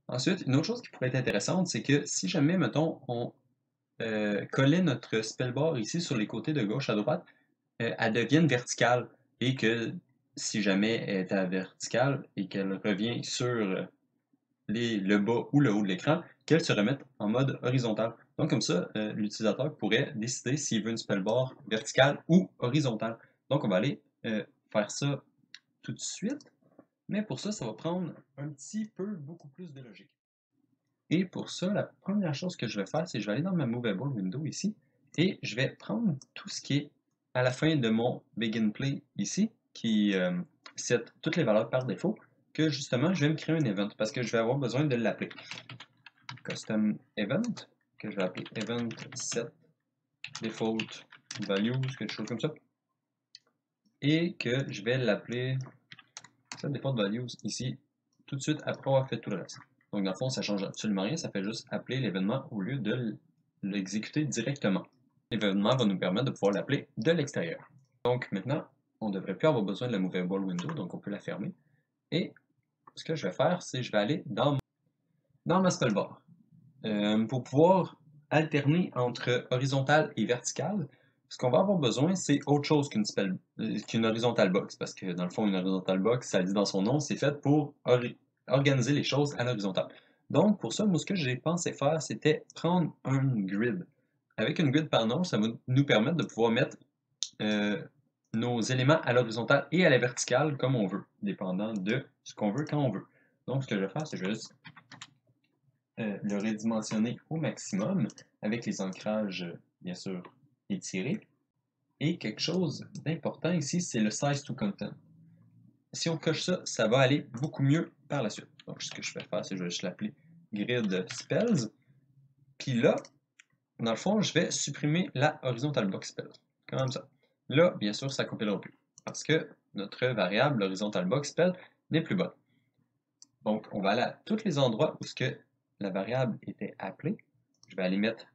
Ensuite, une autre chose qui pourrait être intéressante, c'est que si jamais, mettons, on collait notre spell bar ici sur les côtés de gauche à droite, elle devienne verticale et que si jamais elle est à verticale et qu'elle revient sur le bas ou le haut de l'écran, qu'elle se remette en mode horizontal. Donc comme ça, l'utilisateur pourrait décider s'il veut une spell bar verticale ou horizontale. Donc on va aller faire ça tout de suite, mais pour ça, ça va prendre un petit peu beaucoup plus de logique. Et pour ça, la première chose que je vais faire, c'est que je vais aller dans ma Movable Window ici, et je vais prendre tout ce qui est à la fin de mon Begin Play ici, qui set toutes les valeurs par défaut, que justement, je vais me créer un event, parce que je vais avoir besoin de l'appeler. Custom Event, que je vais appeler Event Set Default Values, quelque chose comme ça. Et que je vais l'appeler Set Default Values ici, tout de suite après avoir fait tout le reste. Donc dans le fond, ça ne change absolument rien, ça fait juste appeler l'événement au lieu de l'exécuter directement. L'événement va nous permettre de pouvoir l'appeler de l'extérieur. Donc maintenant, on ne devrait plus avoir besoin de la Movable Window, donc on peut la fermer. Et ce que je vais faire, c'est que je vais aller dans ma spellbar. Pour pouvoir alterner entre horizontal et vertical, ce qu'on va avoir besoin, c'est autre chose qu'une horizontal box, parce que dans le fond, une horizontal box, ça le dit dans son nom, c'est fait pour organiser les choses à l'horizontale. Donc, pour ça, moi, ce que j'ai pensé faire, c'était prendre un grid. Avec une grid par nom, ça va nous permettre de pouvoir mettre euh, nos éléments à l'horizontale et à la verticale comme on veut, dépendant de ce qu'on veut quand on veut. Donc, ce que je vais faire, c'est juste le redimensionner au maximum avec les ancrages, bien sûr, étirés. Et quelque chose d'important ici, c'est le size to content. Si on coche ça, ça va aller beaucoup mieux par la suite. Donc, ce que je vais faire, c'est que je vais juste l'appeler grid spells. Puis là, dans le fond, je vais supprimer la horizontal box spells. Comme ça. Là, bien sûr, ça ne compilera plus. Parce que notre variable horizontal box spell n'est plus bonne. Donc, on va aller à tous les endroits où ce que la variable était appelée. Je vais aller mettre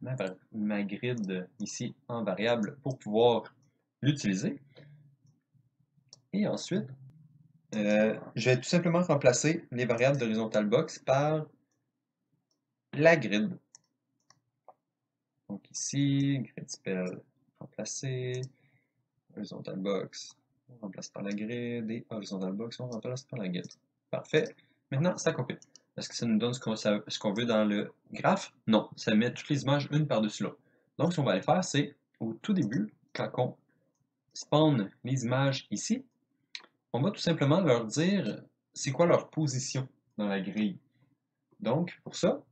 ma grid ici en variable pour pouvoir l'utiliser. Et ensuite, je vais tout simplement remplacer les variables d'horizontal box par la grid. Donc ici, grid spell remplacé, horizontal box, on remplace par la grid, et horizontal box, on remplace par la grid. Parfait. Maintenant, ça compile. Est-ce que ça nous donne ce qu'on veut dans le graphe? Non, ça met toutes les images une par-dessus l'autre. Donc, ce qu'on va aller faire, c'est au tout début, quand on spawn les images ici, on va tout simplement leur dire c'est quoi leur position dans la grille. Donc, pour ça,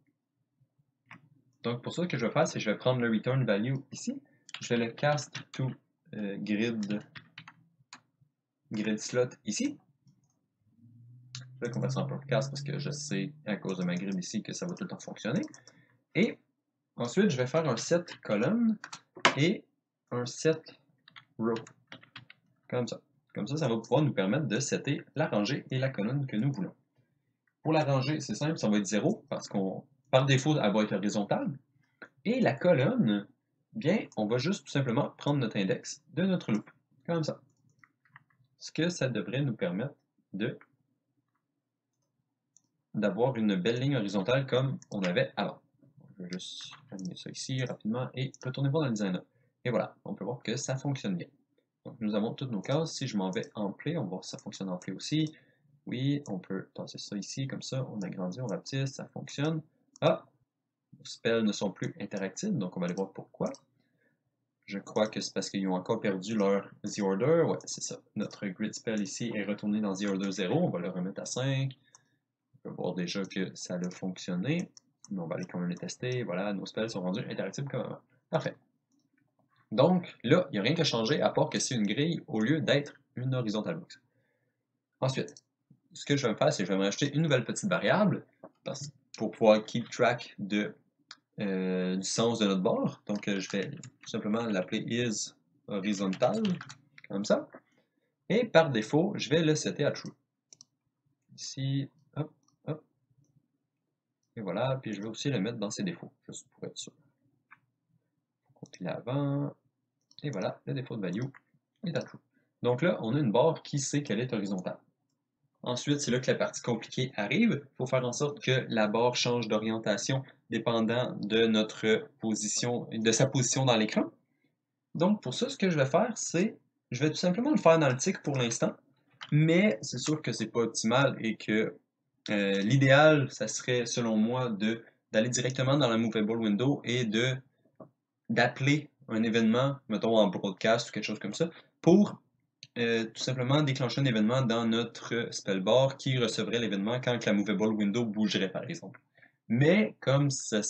ce que je vais faire, c'est que je vais prendre le return value ici, je vais le cast to grid slot ici. Je vais convertir en podcast parce que je sais, à cause de ma grid ici, que ça va tout le temps fonctionner. Et ensuite, je vais faire un set colonne et un set row. Comme ça. Comme ça va pouvoir nous permettre de setter la rangée et la colonne que nous voulons. Pour la rangée, c'est simple, ça va être 0 parce qu'on, par défaut, elle va être horizontale. Et la colonne, bien, on va juste tout simplement prendre notre index de notre loop. Comme ça. Ce que ça devrait nous permettre d'avoir une belle ligne horizontale comme on avait avant. Je vais juste allumer ça ici rapidement et retourner voir dans le designer. Et voilà, on peut voir que ça fonctionne bien. Donc nous avons toutes nos cases. Si je m'en vais en play, on va voir si ça fonctionne en play aussi. Oui, on peut tasser ça ici, comme ça, on agrandit, on rapetisse, ça fonctionne. Ah, nos spells ne sont plus interactifs, donc on va aller voir pourquoi. Je crois que c'est parce qu'ils ont encore perdu leur The Order. Ouais, c'est ça. Notre grid spell ici est retourné dans The Order 0. On va le remettre à 5. On peut voir déjà que ça a fonctionné. Mais on va aller quand même les tester. Voilà, nos spells sont rendus interactifs comme avant. Parfait. Donc là, il n'y a rien qui a changé à part que c'est une grille au lieu d'être une horizontal box. Ensuite, ce que je vais me faire, c'est que je vais me rajouter une nouvelle petite variable pour pouvoir keep track du sens de notre barre. Donc je vais tout simplement l'appeler is horizontal, comme ça. Et par défaut, je vais le setter à true. Ici, hop, hop. Et voilà, puis je vais aussi le mettre dans ses défauts, juste pour être sûr. Compiler avant. Et voilà, le défaut de value est à true. Donc là, on a une barre qui sait qu'elle est horizontale. Ensuite, c'est là que la partie compliquée arrive. Il faut faire en sorte que la barre change d'orientation dépendant de notre position, de sa position dans l'écran. Donc, pour ça, ce que je vais faire, c'est, je vais tout simplement le faire dans le tick pour l'instant, mais c'est sûr que c'est pas optimal et que l'idéal, ça serait, selon moi, d'aller directement dans la Movable Window et d'appeler un événement, mettons en broadcast ou quelque chose comme ça, pour tout simplement déclencher un événement dans notre spellbar qui recevrait l'événement quand la Movable Window bougerait, par exemple. Mais comme ça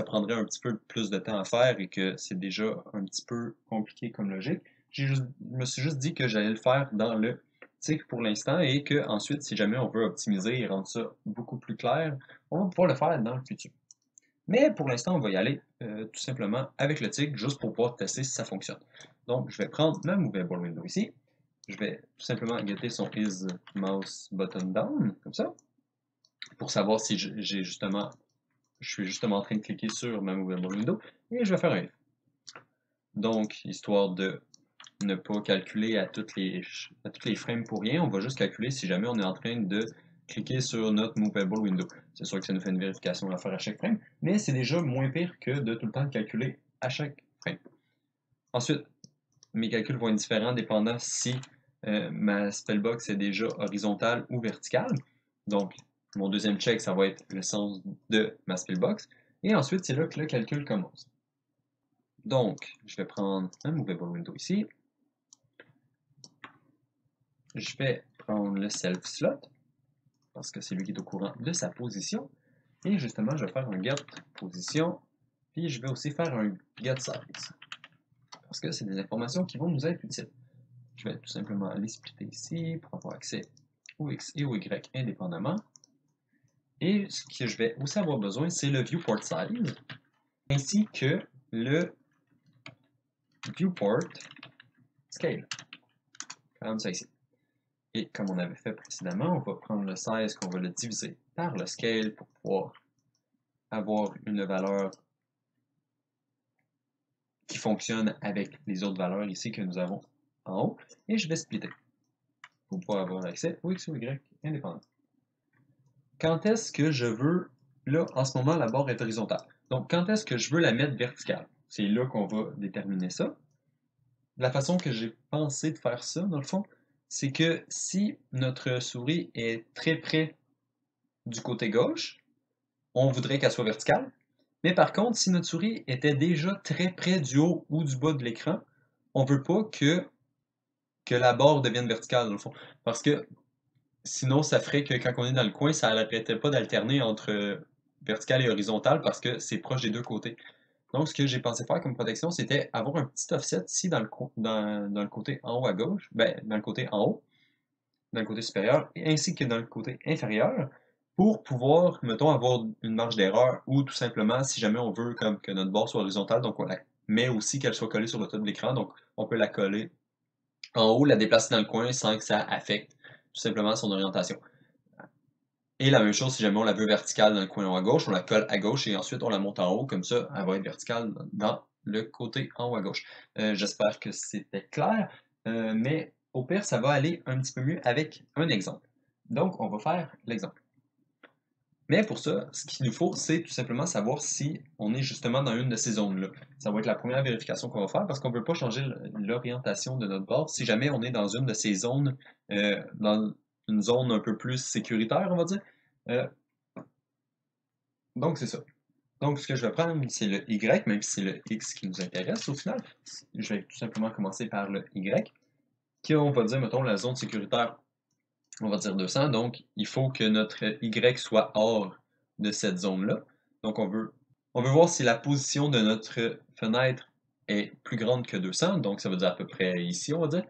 prendrait un petit peu plus de temps à faire et que c'est déjà un petit peu compliqué comme logique, je me suis juste dit que j'allais le faire dans le tick pour l'instant et que ensuite, si jamais on veut optimiser et rendre ça beaucoup plus clair, on va pouvoir le faire dans le futur. Mais pour l'instant, on va y aller tout simplement avec le tick juste pour pouvoir tester si ça fonctionne. Donc, je vais prendre ma Movable Window ici. Je vais tout simplement getter son is mouse button down, comme ça, pour savoir si je suis justement en train de cliquer sur ma Movable Window, et je vais faire un if. Donc, histoire de ne pas calculer à toutes les frames pour rien, on va juste calculer si jamais on est en train de cliquer sur notre Movable Window. C'est sûr que ça nous fait une vérification à faire à chaque frame, mais c'est déjà moins pire que de tout le temps calculer à chaque frame. Ensuite, mes calculs vont être différents dépendant si ma spellbox est déjà horizontale ou verticale. Donc, mon deuxième check, ça va être le sens de ma spellbox. Et ensuite, c'est là que le calcul commence. Donc, je vais prendre un Movable Window ici. Je vais prendre le Self Slot, parce que c'est lui qui est au courant de sa position. Et justement, je vais faire un Get Position. Puis je vais aussi faire un Get Size, parce que c'est des informations qui vont nous être utiles. Je vais tout simplement les splitter ici pour avoir accès au X et au Y indépendamment. Et ce que je vais aussi avoir besoin, c'est le Viewport Size, ainsi que le Viewport Scale, comme ça ici. Et comme on avait fait précédemment, on va prendre le size, qu'on va le diviser par le scale pour pouvoir avoir une valeur qui fonctionne avec les autres valeurs ici que nous avons en haut. Et je vais splitter pour pouvoir avoir accès au X ou Y indépendant. Quand est-ce que je veux, là, en ce moment, la barre est horizontale. Donc, quand est-ce que je veux la mettre verticale? C'est là qu'on va déterminer ça. La façon que j'ai pensé de faire ça, dans le fond, c'est que si notre souris est très près du côté gauche, on voudrait qu'elle soit verticale. Mais par contre, si notre souris était déjà très près du haut ou du bas de l'écran, on ne veut pas que la barre devienne verticale, dans le fond. Parce que sinon, ça ferait que quand on est dans le coin, ça n'arrêtait pas d'alterner entre vertical et horizontal parce que c'est proche des deux côtés. Donc, ce que j'ai pensé faire comme protection, c'était avoir un petit offset ici dans le côté en haut à gauche, ben, dans le côté en haut, dans le côté supérieur, ainsi que dans le côté inférieur, pour pouvoir, mettons, avoir une marge d'erreur ou tout simplement, si jamais on veut comme que notre barre soit horizontale, donc on la met aussi qu'elle soit collée sur le top de l'écran, donc on peut la coller en haut, la déplacer dans le coin sans que ça affecte tout simplement son orientation. Et la même chose si jamais on la veut verticale dans le coin en haut à gauche, on la colle à gauche et ensuite on la monte en haut, comme ça elle va être verticale dans le côté en haut à gauche. J'espère que c'était clair, mais au pire ça va aller un petit peu mieux avec un exemple. Donc on va faire l'exemple. Mais pour ça, ce qu'il nous faut, c'est tout simplement savoir si on est justement dans une de ces zones-là. Ça va être la première vérification qu'on va faire parce qu'on ne peut pas changer l'orientation de notre barre si jamais on est dans une de ces zones, dans une zone un peu plus sécuritaire, on va dire. Euh, donc c'est ça. Donc ce que je vais prendre, c'est le Y, même si c'est le X qui nous intéresse au final. Je vais tout simplement commencer par le Y, qui on va dire, mettons, la zone sécuritaire, on va dire 200. Donc il faut que notre Y soit hors de cette zone-là. Donc on veut voir si la position de notre fenêtre est plus grande que 200, donc ça veut dire à peu près ici, on va dire.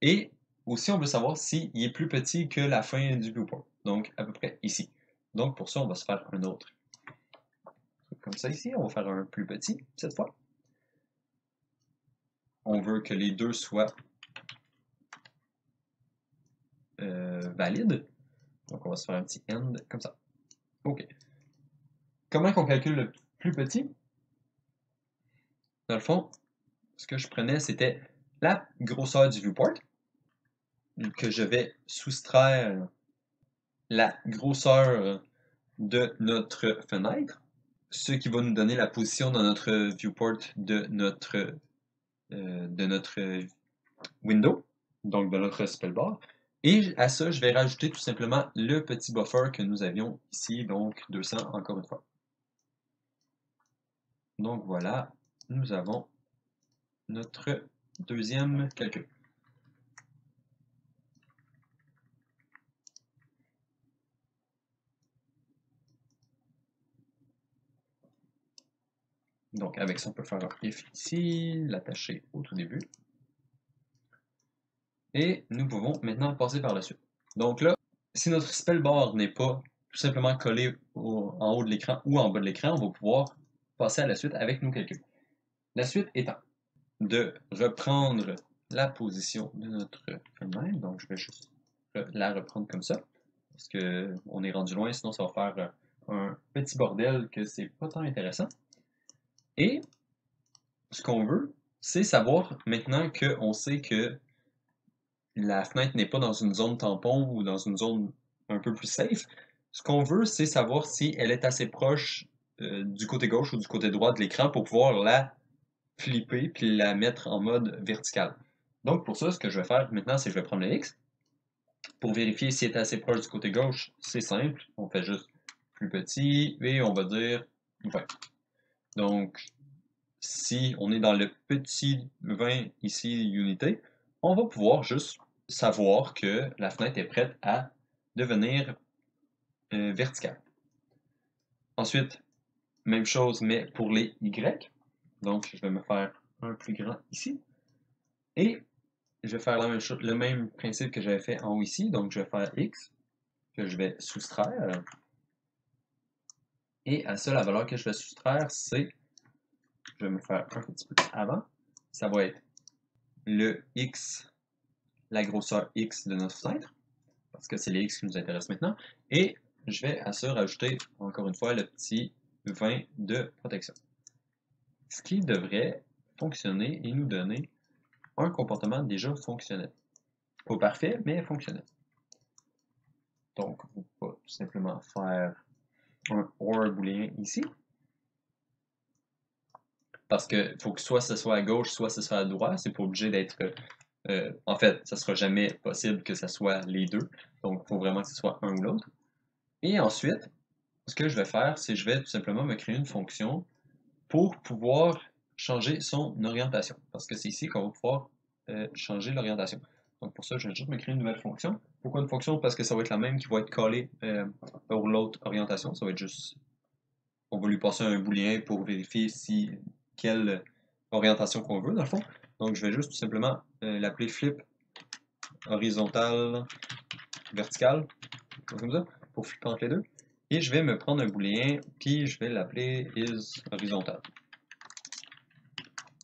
Et aussi, on veut savoir s'il est plus petit que la fin du viewport, donc à peu près ici. Donc pour ça, on va se faire un autre. Comme ça ici, on va faire un plus petit cette fois. On veut que les deux soient valides. Donc on va se faire un petit end comme ça. OK. Comment qu'on calcule le plus petit? Dans le fond, ce que je prenais, c'était la grosseur du viewport que je vais soustraire la grosseur de notre fenêtre, ce qui va nous donner la position dans notre viewport de notre window, donc de notre spellbar. Et à ça, je vais rajouter tout simplement le petit buffer que nous avions ici, donc 200 encore une fois. Donc voilà, nous avons notre deuxième calcul. Donc avec ça, on peut faire un if ici, l'attacher au tout début. Et nous pouvons maintenant passer par la suite. Donc là, si notre spellbar n'est pas tout simplement collé en haut de l'écran ou en bas de l'écran, on va pouvoir passer à la suite avec nos calculs. La suite étant de reprendre la position de notre fenêtre. Donc je vais juste la reprendre comme ça, parce qu'on est rendu loin, sinon ça va faire un petit bordel que c'est pas tant intéressant. Et ce qu'on veut, c'est savoir maintenant qu'on sait que la fenêtre n'est pas dans une zone tampon ou dans une zone un peu plus safe. Ce qu'on veut, c'est savoir si elle est assez proche du côté gauche ou du côté droit de l'écran pour pouvoir la flipper puis la mettre en mode vertical. Donc pour ça, ce que je vais faire maintenant, c'est que je vais prendre le X. Pour vérifier si elle est assez proche du côté gauche, c'est simple. On fait juste plus petit et on va dire 20. Donc si on est dans le petit 20 ici, unité, on va pouvoir juste savoir que la fenêtre est prête à devenir verticale. Ensuite, même chose, mais pour les Y. Donc, je vais me faire un plus grand ici. Et je vais faire la même chose, le même principe que j'avais fait en haut ici. Donc, je vais faire X, que je vais soustraire. Et à ça, la valeur que je vais soustraire, c'est, je vais me faire un petit peu avant. Ça va être le X, la grosseur X de notre fenêtre, parce que c'est les X qui nous intéressent maintenant. Et je vais à ça rajouter, encore une fois, le petit 20 de protection. Ce qui devrait fonctionner et nous donner un comportement déjà fonctionnel. Pas parfait, mais fonctionnel. Donc, on va tout simplement faire un OR booléen ici. Parce que faut que soit ce soit à gauche, soit ce soit à droite. C'est pas obligé d'être... en fait, ça sera jamais possible que ce soit les deux. Donc, il faut vraiment que ce soit un ou l'autre. Et ensuite, ce que je vais faire, c'est que je vais tout simplement me créer une fonction pour pouvoir changer son orientation. Parce que c'est ici qu'on va pouvoir changer l'orientation. Donc pour ça, je vais juste me créer une nouvelle fonction. Pourquoi une fonction? Parce que ça va être la même qui va être collée pour l'autre orientation. Ça va être juste, on va lui passer un booléen pour vérifier si quelle orientation qu'on veut dans le fond. Donc je vais juste tout simplement l'appeler flip horizontal vertical, comme ça, pour flipper entre les deux. Et je vais me prendre un booléen, puis je vais l'appeler is horizontal.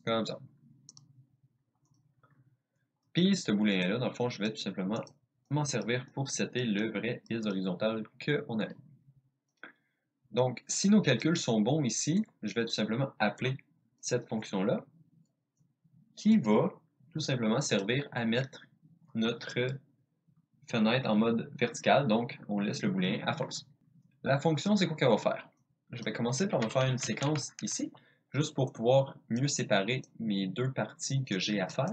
Comme ça. Puis ce booléen-là, dans le fond, je vais tout simplement m'en servir pour setter le vrai is horizontal qu'on avait. Donc, si nos calculs sont bons ici, je vais tout simplement appeler cette fonction-là, qui va tout simplement servir à mettre notre fenêtre en mode vertical, donc on laisse le booléen à false. La fonction, c'est quoi qu'elle va faire? Je vais commencer par me faire une séquence ici, juste pour pouvoir mieux séparer mes deux parties que j'ai à faire.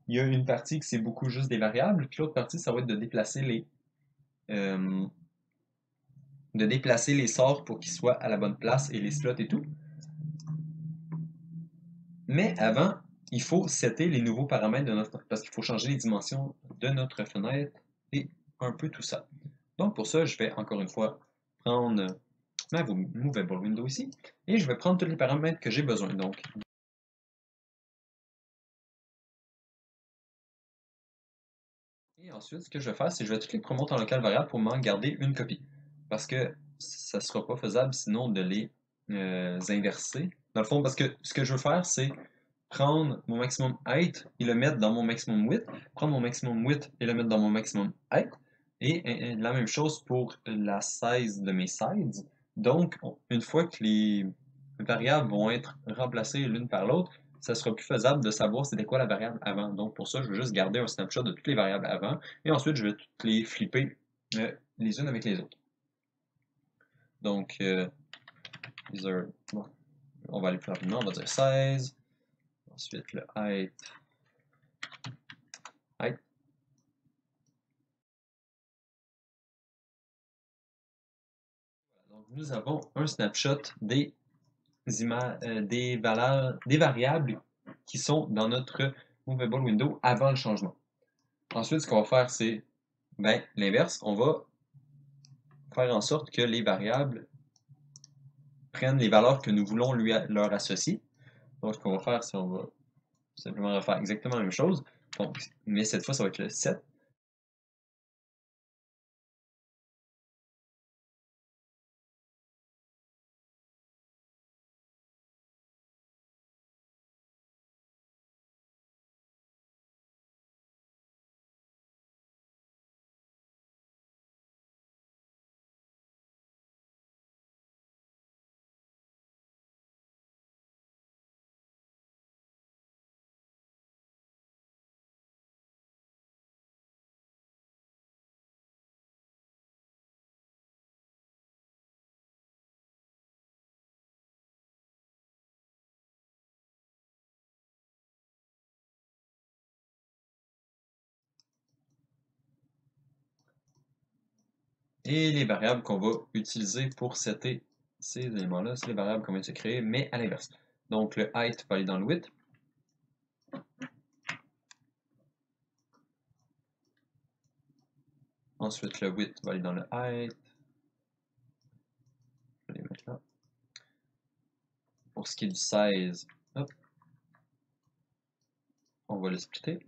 Il y a une partie qui c'est beaucoup juste des variables, puis l'autre partie, ça va être de déplacer les sorts pour qu'ils soient à la bonne place et les slots et tout. Mais avant, il faut setter les nouveaux paramètres de notre, parce qu'il faut changer les dimensions de notre fenêtre et un peu tout ça. Donc pour ça, je vais encore une fois prendre ma Movable Window ici et je vais prendre tous les paramètres que j'ai besoin. Donc et ensuite, ce que je vais faire, c'est que je vais toutes les promoter en local variable pour m'en garder une copie. Parce que ça ne sera pas faisable sinon de les inverser. Dans le fond, parce que ce que je veux faire, c'est prendre mon maximum height et le mettre dans mon maximum width, prendre mon maximum width et le mettre dans mon maximum height, et la même chose pour la size de mes sides. Donc, une fois que les variables vont être remplacées l'une par l'autre, ça sera plus faisable de savoir c'était quoi la variable avant. Donc pour ça, je vais juste garder un snapshot de toutes les variables avant, et ensuite je vais toutes les flipper les unes avec les autres. Donc, bon, on va aller plus rapidement, on va dire 16. Ensuite, le height. Donc, nous avons un snapshot des des variables qui sont dans notre Movable Window avant le changement. Ensuite, ce qu'on va faire, c'est l'inverse. On va faire en sorte que les variables prennent les valeurs que nous voulons leur associer. Donc, ce qu'on va faire, c'est on va simplement refaire exactement la même chose. Donc, mais cette fois, ça va être le 7. Et les variables qu'on va utiliser pour setter ces éléments-là, c'est les variables qu'on vient de se créer, mais à l'inverse. Donc, le height va aller dans le width. Ensuite, le width va aller dans le height. Je vais les mettre là. Pour ce qui est du 16, hop, on va le splitter. Puis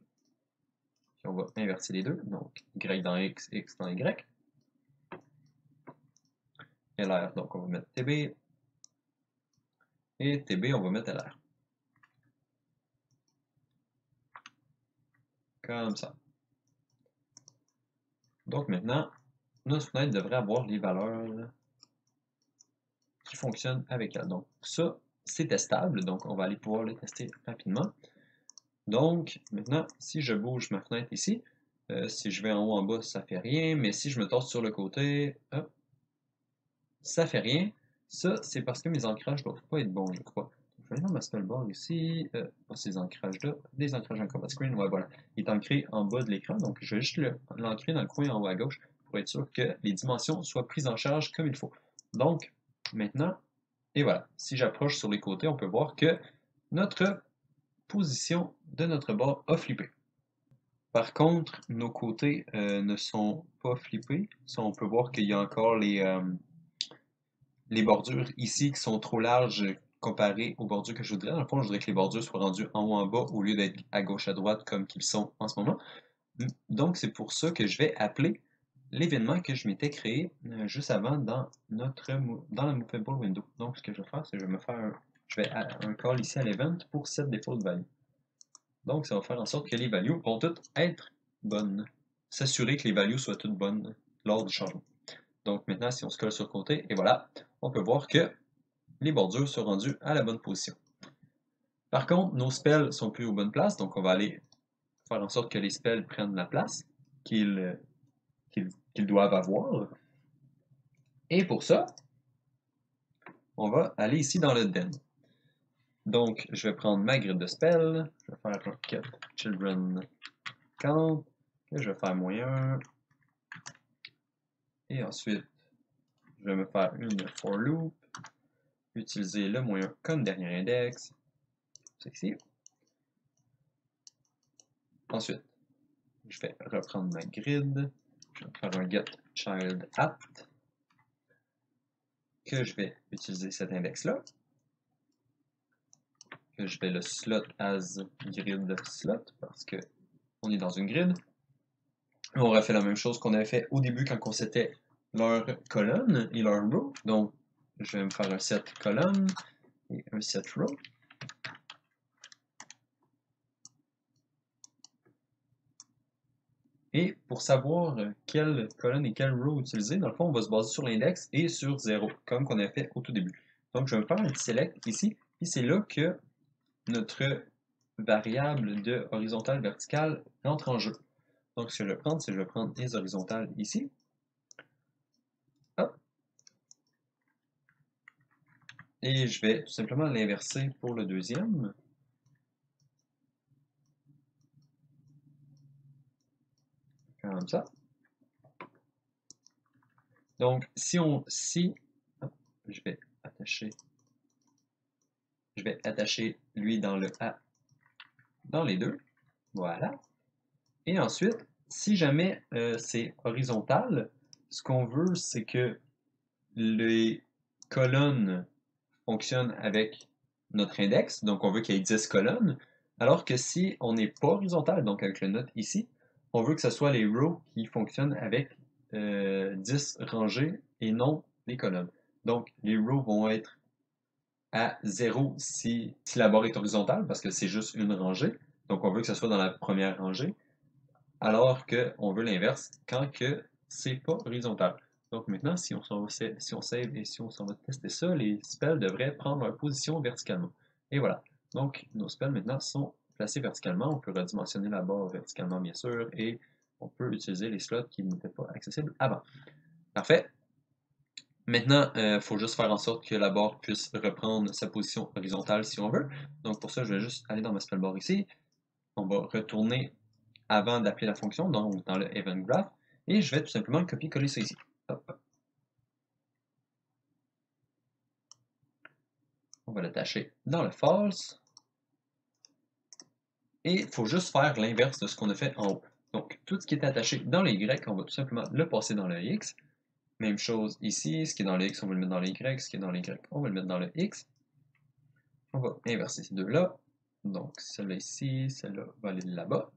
on va inverser les deux. Donc, Y dans X, X dans Y. LR, donc on va mettre TB. Et TB, on va mettre LR. Comme ça. Donc maintenant, notre fenêtre devrait avoir les valeurs qui fonctionnent avec elle. Donc ça, c'est testable, donc on va aller pouvoir les tester rapidement. Donc maintenant, si je bouge ma fenêtre ici, si je vais en haut en bas, ça fait rien, mais si je me torse sur le côté, hop, ça fait rien. Ça, c'est parce que mes ancrages ne doivent pas être bons, je crois. Je vais aller dans ma spellbar ici, ces ancrages-là, des ancrages en combat screen, ouais, voilà. Il est ancré en bas de l'écran, donc je vais juste l'ancrer dans le coin en haut à gauche pour être sûr que les dimensions soient prises en charge comme il faut. Donc, maintenant, et voilà, si j'approche sur les côtés, on peut voir que notre position de notre barre a flippé. Par contre, nos côtés ne sont pas flippés. Ça, on peut voir qu'il y a encore les bordures ici qui sont trop larges comparées aux bordures que je voudrais. Dans le fond, je voudrais que les bordures soient rendues en haut en bas au lieu d'être à gauche à droite comme qu'ils sont en ce moment. Donc, c'est pour ça que je vais appeler l'événement que je m'étais créé juste avant dans la Movable Window. Donc, ce que je vais faire, c'est que je vais un call ici à l'event pour set default value. Donc, ça va faire en sorte que les values vont toutes être bonnes. S'assurer que les values soient toutes bonnes lors du changement. Donc maintenant, si on se colle sur le côté, et voilà, on peut voir que les bordures sont rendues à la bonne position. Par contre, nos spells sont plus aux bonnes places, donc on va aller faire en sorte que les spells prennent la place qu'ils doivent avoir. Et pour ça, on va aller ici dans le den. Donc, je vais prendre ma grille de spells, je vais faire get children count, et je vais faire -1. Et ensuite, je vais me faire une for loop, utiliser le -1 comme dernier index, c'est ici. Ensuite, je vais reprendre ma grid, je vais faire un get child apt, que je vais utiliser cet index-là, que je vais le slot as grid slot, parce que on est dans une grid. On refait la même chose qu'on avait fait au début quand on setait leur colonne et leur row. Donc, je vais me faire un set colonne et un set row. Et pour savoir quelle colonne et quelle row utiliser, dans le fond, on va se baser sur l'index et sur 0, comme qu'on a fait au tout début. Donc, je vais me faire un petit select ici, et c'est là que notre variable de horizontal-vertical entre en jeu. Donc, ce que je vais prendre, c'est que je vais prendre les horizontales ici. Et je vais tout simplement l'inverser pour le deuxième. Comme ça. Donc, je vais attacher lui dans le A, dans les deux. Voilà. Et ensuite, si jamais c'est horizontal, ce qu'on veut, c'est que les colonnes fonctionnent avec notre index, donc on veut qu'il y ait 10 colonnes, alors que si on n'est pas horizontal, donc avec le note ici, on veut que ce soit les rows qui fonctionnent avec 10 rangées et non les colonnes. Donc les rows vont être à 0 si la barre est horizontale, parce que c'est juste une rangée, donc on veut que ce soit dans la première rangée, alors qu'on veut l'inverse quand que c'est pas horizontal. Donc maintenant, si on save et si on s'en va tester ça, les spells devraient prendre leur position verticalement. Et voilà. Donc nos spells maintenant sont placés verticalement. On peut redimensionner la barre verticalement bien sûr et on peut utiliser les slots qui n'étaient pas accessibles avant. Parfait. Maintenant, il faut juste faire en sorte que la barre puisse reprendre sa position horizontale si on veut. Donc pour ça, je vais juste aller dans ma spell bar ici. On va retourner avant d'appeler la fonction, donc dans le event graph, et je vais tout simplement copier-coller ça ici. Hop. On va l'attacher dans le false. Et il faut juste faire l'inverse de ce qu'on a fait en haut. Donc, tout ce qui est attaché dans le Y, on va tout simplement le passer dans le X. Même chose ici, ce qui est dans le X, on va le mettre dans le Y, ce qui est dans le Y, on va le mettre dans le X. On va inverser ces deux-là. Donc, celle-là ici, celle-là va aller là-bas.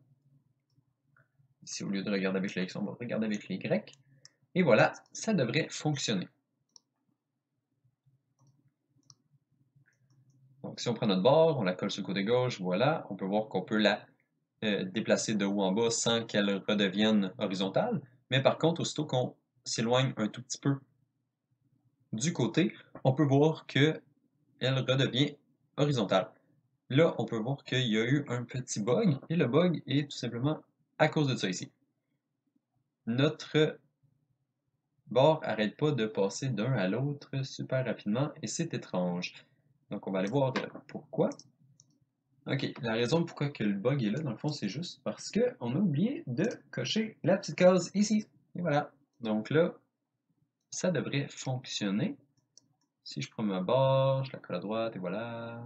Ici, au lieu de regarder avec le X, on va regarder avec les Y. Et voilà, ça devrait fonctionner. Donc, si on prend notre barre, on la colle sur le côté gauche, voilà, on peut voir qu'on peut la déplacer de haut en bas sans qu'elle redevienne horizontale. Mais par contre, aussitôt qu'on s'éloigne un tout petit peu du côté, on peut voir qu'elle redevient horizontale. Là, on peut voir qu'il y a eu un petit bug, et le bug est tout simplement à cause de ça ici. Notre barre n'arrête pas de passer d'un à l'autre super rapidement, et c'est étrange. Donc, on va aller voir pourquoi. Ok, la raison pourquoi que le bug est là, dans le fond, c'est juste parce qu'on a oublié de cocher la petite case ici. Et voilà. Donc là, ça devrait fonctionner. Si je prends ma barre, je la colle à droite, et voilà.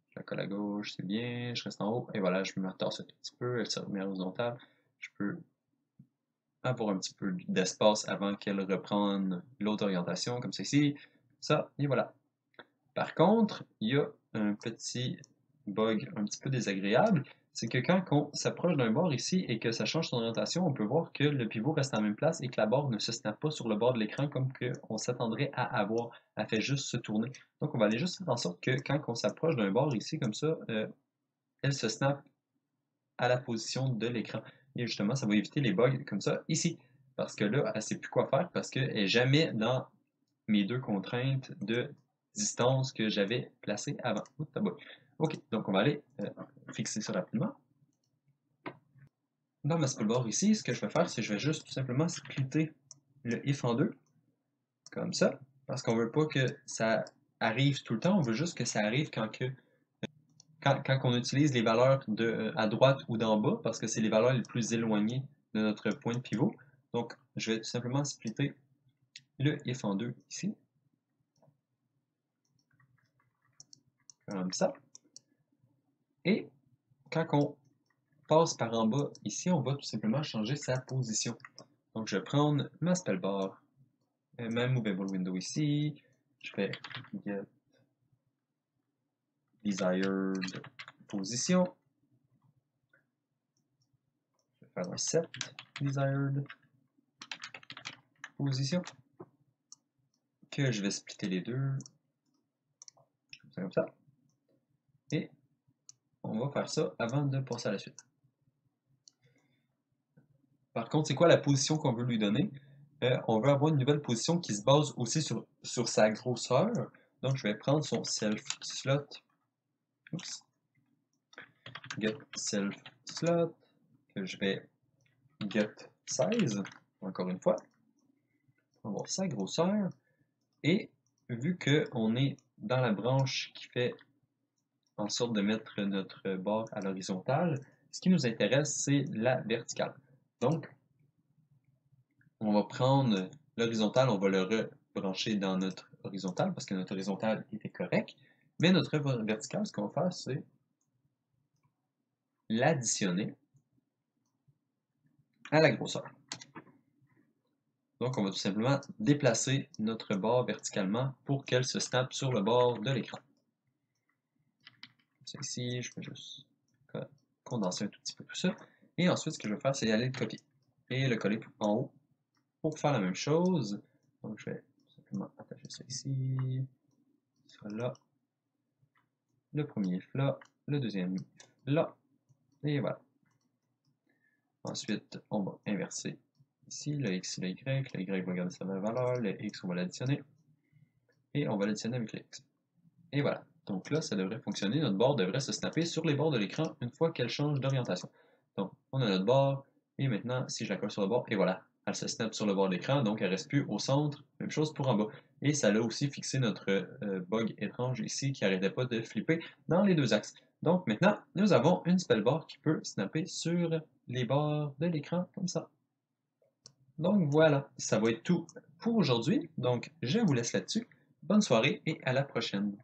Je la colle à gauche, c'est bien. Je reste en haut, et voilà, je me retasse un tout petit peu. Elle se remet horizontale. Je peux avoir un petit peu d'espace avant qu'elle reprenne l'autre orientation, comme ceci. Ça, et voilà. Par contre, il y a un petit bug un petit peu désagréable, c'est que quand on s'approche d'un bord ici et que ça change son orientation, on peut voir que le pivot reste à la même place et que la barre ne se snap pas sur le bord de l'écran comme on s'attendrait à avoir. Elle fait juste se tourner. Donc on va aller juste faire en sorte que quand on s'approche d'un bord ici comme ça, elle se snap à la position de l'écran. Et justement, ça va éviter les bugs comme ça ici. Parce que là, elle ne sait plus quoi faire parce qu'elle n'est jamais dans mes deux contraintes de distance que j'avais placées avant. Ok, donc on va aller fixer ça rapidement. Dans ma spellbar ici, ce que je vais faire, c'est que je vais juste tout simplement splitter le if en deux, comme ça, parce qu'on veut pas que ça arrive tout le temps, on veut juste que ça arrive quand on utilise les valeurs à droite ou d'en bas, parce que c'est les valeurs les plus éloignées de notre point de pivot. Donc, je vais tout simplement splitter le if en deux ici, comme ça. Et quand on passe par en bas ici, on va tout simplement changer sa position. Donc, je vais prendre ma spellbar, ma movable window ici, je fais get desired position, je vais faire un set desired position, que je vais splitter les deux, comme ça, et on va faire ça avant de passer à la suite. Par contre, c'est quoi la position qu'on veut lui donner? On veut avoir une nouvelle position qui se base aussi sur sa grosseur. Donc, je vais prendre son self slot. Oups. Get self slot. Que je vais get size. Encore une fois. On va voir sa grosseur. Et vu qu'on est dans la branche qui fait en sorte de mettre notre barre à l'horizontale, ce qui nous intéresse, c'est la verticale. Donc, on va prendre l'horizontale, on va le rebrancher dans notre horizontale parce que notre horizontale était correcte. Mais notre verticale, ce qu'on va faire, c'est l'additionner à la grosseur. Donc, on va tout simplement déplacer notre barre verticalement pour qu'elle se snap sur le bord de l'écran. C'est ici, je vais juste condenser un tout petit peu tout ça. Et ensuite, ce que je vais faire, c'est aller le copier et le coller en haut pour faire la même chose. Donc, je vais simplement attacher ça ici, ça là, le premier là, le deuxième là, et voilà. Ensuite, on va inverser ici, le x et le y va garder sa même valeur, le x on va l'additionner, et on va l'additionner avec le x. Et voilà. Donc là, ça devrait fonctionner. Notre barre devrait se snapper sur les bords de l'écran une fois qu'elle change d'orientation. Donc, on a notre barre, et maintenant, si je la colle sur le bord, et voilà, elle se snap sur le bord de l'écran, donc elle ne reste plus au centre. Même chose pour en bas. Et ça l'a aussi fixé notre bug étrange ici qui n'arrêtait pas de flipper dans les deux axes. Donc maintenant, nous avons une spellbar qui peut snapper sur les bords de l'écran comme ça. Donc voilà, ça va être tout pour aujourd'hui. Donc je vous laisse là-dessus. Bonne soirée et à la prochaine.